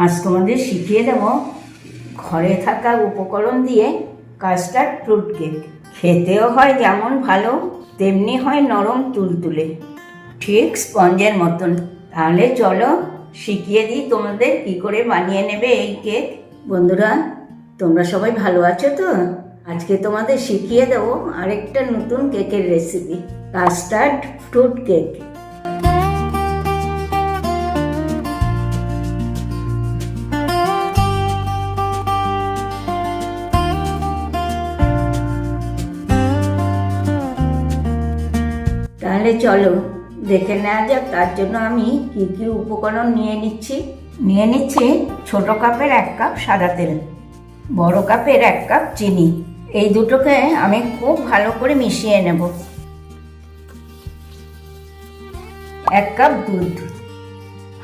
আজ তোমাদের শিখিয়ে দেব ঘরে থাকা উপকরণ দিয়ে কাস্টার্ড ফ্রুট কেক। খেতেও হয় যেমন ভালো, তেমনি হয় নরম তুলতুলে, ঠিক স্পঞ্জের মতন। তাহলে চলো শিখিয়ে দিই তোমাদের কি করে বানিয়ে নেবে এই কেক। বন্ধুরা, তোমরা সবাই ভালো আছো তো? আজকে তোমাদের শিখিয়ে দেবো আরেকটা নতুন কেকের রেসিপি, কাস্টার্ড ফ্রুট কেক। তাহলে চলো দেখে নেওয়া যাক তার জন্য আমি কি কি উপকরণ নিয়ে নিচ্ছি। ছোট কাপের 1 কাপ সাদা তেল, বড় কাপের 1 কাপ চিনি। এই দুটোকে আমি খুব ভালো করে মিশিয়ে নেব। 1 কাপ দুধ,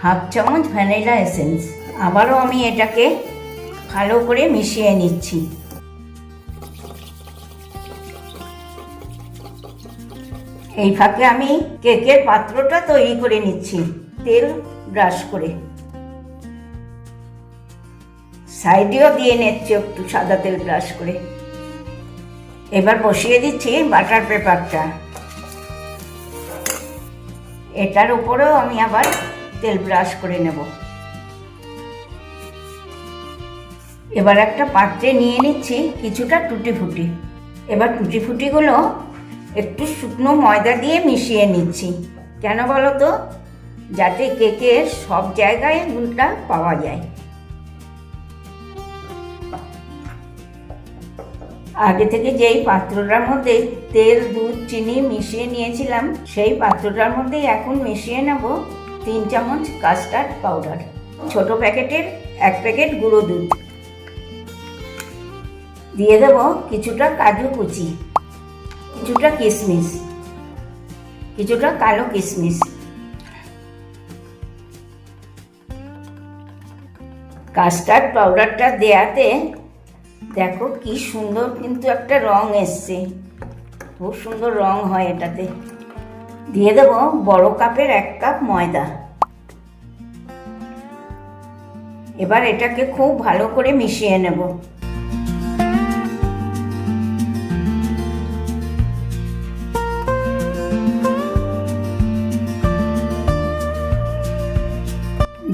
1/2 চামচ ভ্যানিলা এসেন্স। আবারও আমি এটাকে ভালো করে মিশিয়ে নিচ্ছি। এই ফাঁকে আমি কেকের পাত্রটা তৈরি করে নিচ্ছি। তেল ব্রাশ করে সাইডেও দিয়ে নিচ্ছি একটু সাদা তেল ব্রাশ করে। এবার বসিয়ে দিচ্ছি বাটার পেপারটা। এটার উপরেও আমি আবার তেল ব্রাশ করে নেব। এবার একটা পাত্রে নিয়ে নিচ্ছি কিছুটা টুটি ফুটি। এবার টুটি ফুটিগুলো একটু শুকনো ময়দা দিয়ে মিশিয়ে নিচ্ছি। কেন বলো তো? যাতে কেকের সব জায়গায় গুলটা পাওয়া যায়। আগে থেকে যেই পাত্রটার মধ্যে তেল, দুধ, চিনি মিশিয়ে নিয়েছিলাম, সেই পাত্রটার মধ্যে এখন মিশিয়ে নেব 3 চামচ কাস্টার্ড পাউডার। ছোট প্যাকেটের 1 প্যাকেট গুঁড়ো দুধ দিয়ে দেব। কিছুটা কাজু কুচি, কিছুটা কিশমিশ, কিছুটা কালো কিশমিশ। কাস্টার্ড পাউডারটা দেয়াতে দেখো কি সুন্দর কিন্তু একটা রং এসছে, খুব সুন্দর রং হয় এটাতে। দিয়ে দেব বড় কাপের 1 কাপ ময়দা। এবার এটাকে খুব ভালো করে মিশিয়ে নেব।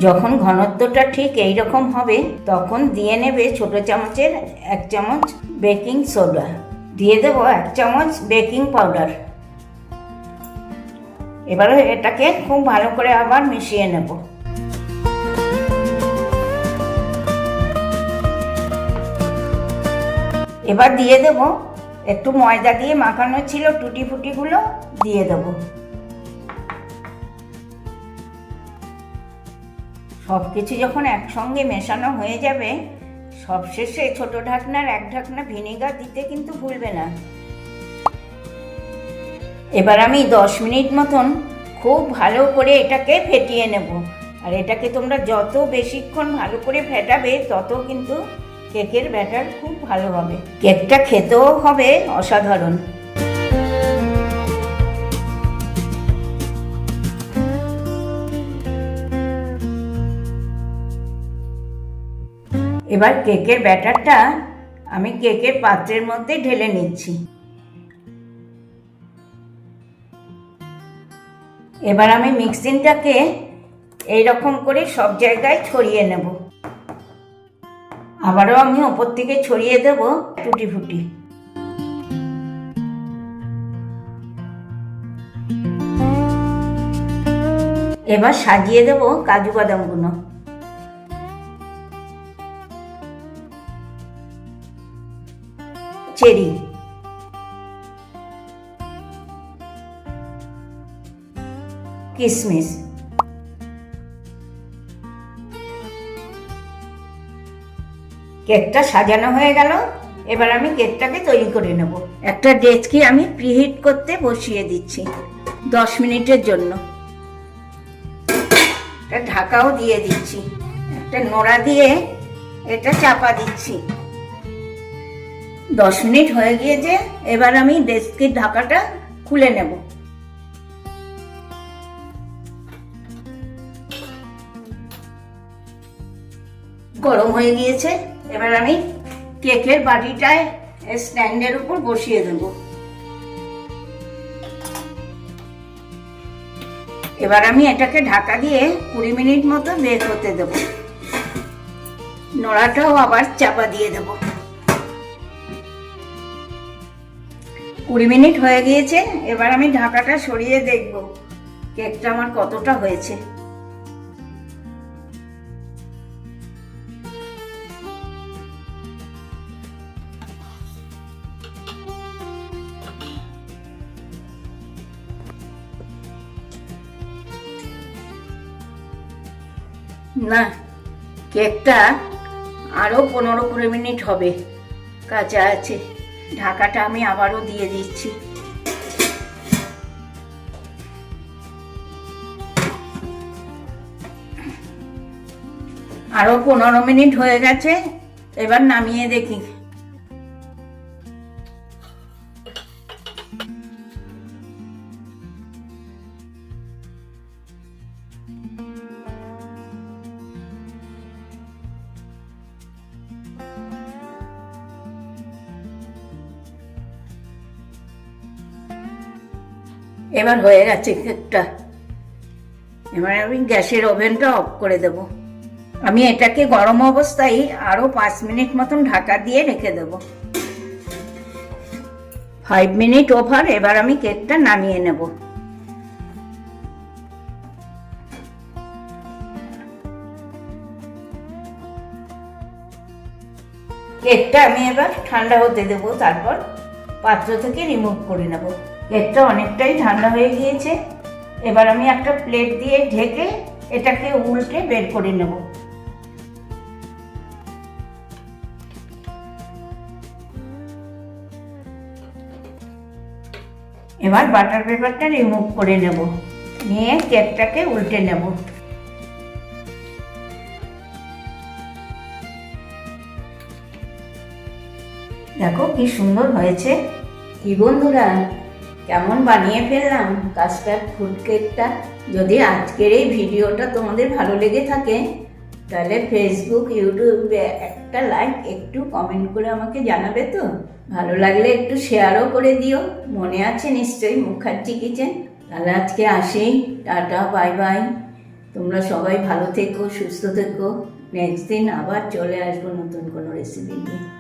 যখন ঘনত্বটা ঠিক এই রকম হবে তখন দিয়ে নেবে ছোট চামচের 1 চামচ বেকিং সোডা। দিয়ে দেবো 1 চামচ বেকিং পাউডার। এবারে এটাকে খুব ভালো করে আবার মিশিয়ে নেব। এবার দিয়ে দেব একটু ময়দা দিয়ে মাখানো ছিল টুটি ফুটিগুলো দিয়ে দেবো। সব কিছু যখন একসঙ্গে মেশানো হয়ে যাবে, সবশেষে ছোট ঢাকনার 1 ঢাকনা ভিনেগার দিতে কিন্তু ভুলবে না। এবার আমি 10 মিনিট মতন খুব ভালো করে এটাকে ফেটিয়ে নেব। আর এটাকে তোমরা যত বেশিক্ষণ ভালো করে ফেটাবে তত কিন্তু কেকের ব্যাটার খুব ভালো হবে। কেকটা খেতেও হবে অসাধারণ। এবার কেকের ব্যাটারটা আমি কেকের পাত্রের মধ্যে ঢেলে নিচ্ছি। এবার আমি মিক্সিংটাকে এইরকম করে সব জায়গায় ছড়িয়ে নেব। আবারও আমি ওপর থেকে ছড়িয়ে দেব টুটি ফুটি। এবার সাজিয়ে দেব কাজু বাদামগুলো। চেরি, কিশমিশ, কেকটা সাজানো হয়ে গেল। এবার আমি কেকটাকে তৈরি করে নেব। একটা ডেচকি আমি প্রিহিট করতে বসিয়ে দিচ্ছি 10 মিনিটের জন্য। একটা ঢাকাও দিয়ে দিচ্ছি, একটা নোড়া দিয়ে এটা চাপা দিচ্ছি। 10 মিনিট হয়ে গিয়েছে। এবার আমি ডেচকির ঢাকাটা খুলে নেব। গরম হয়ে গিয়েছে। এবার আমি কেকের বাটিটায় স্ট্যান্ডের উপর বসিয়ে দেব। এবার আমি এটাকে ঢাকা দিয়ে 20 মিনিট মতো বেক হতে দেব। নোড়াটাও আবার চাপা দিয়ে দেব। 20 মিনিট হয়ে গিয়েছে। এবার আমি ঢাকাটা সরিয়ে দেখব কেকটা আমার কতটা হয়েছে। না, কেকটা আরো 15-20 মিনিট হবে, কাঁচা আছে। ঢাকাটা আমি আবারও দিয়ে দিচ্ছি। আরো 15 মিনিট হয়ে গেছে। এবার নামিয়ে দেখি। এবার হয়ে গেছে কেকটা। এবার আমি গ্যাসের ওভেনটা অফ করে দেব। আমি এটাকে গরম অবস্থায় আরো 5 মিনিট মতন ঢাকা দিয়ে রেখে দেব। 5 মিনিট ওভার। এবার আমি কেকটা নামিয়ে নেব। কেকটা আমি এবার ঠান্ডা হতে দেব, তারপর পাত্র থেকে রিমুভ করে নেব। কেকটা অনেকটাই ঠান্ডা হয়ে গিয়েছে। এবার আমি একটা প্লেট দিয়ে ঢেকে এটাকে উল্টে বের করে নেব। এবার বাটার পেপারটা রিমুভ করে নেব, নিয়ে কেকটাকে উল্টে নেব। দেখো কি সুন্দর হয়েছে। কি বন্ধুরা, কেমন বানিয়ে ফেললাম কাস্টার্ড ফ্রুট কেকটা। যদি আজকের এই ভিডিওটা তোমাদের ভালো লেগে থাকে তাহলে ফেসবুক, ইউটিউবে একটা লাইক, একটু কমেন্ট করে আমাকে জানাবে তো। ভালো লাগলে একটু শেয়ারও করে দিও। মনে আছে নিশ্চয়ই মুখার্জি কিচেন। তাহলে আজকে আসি, টাটা, বাই বাই। তোমরা সবাই ভালো থেকো, সুস্থ থেকো। নেক্সট দিন আবার চলে আসবো নতুন কোনো রেসিপি নিয়ে।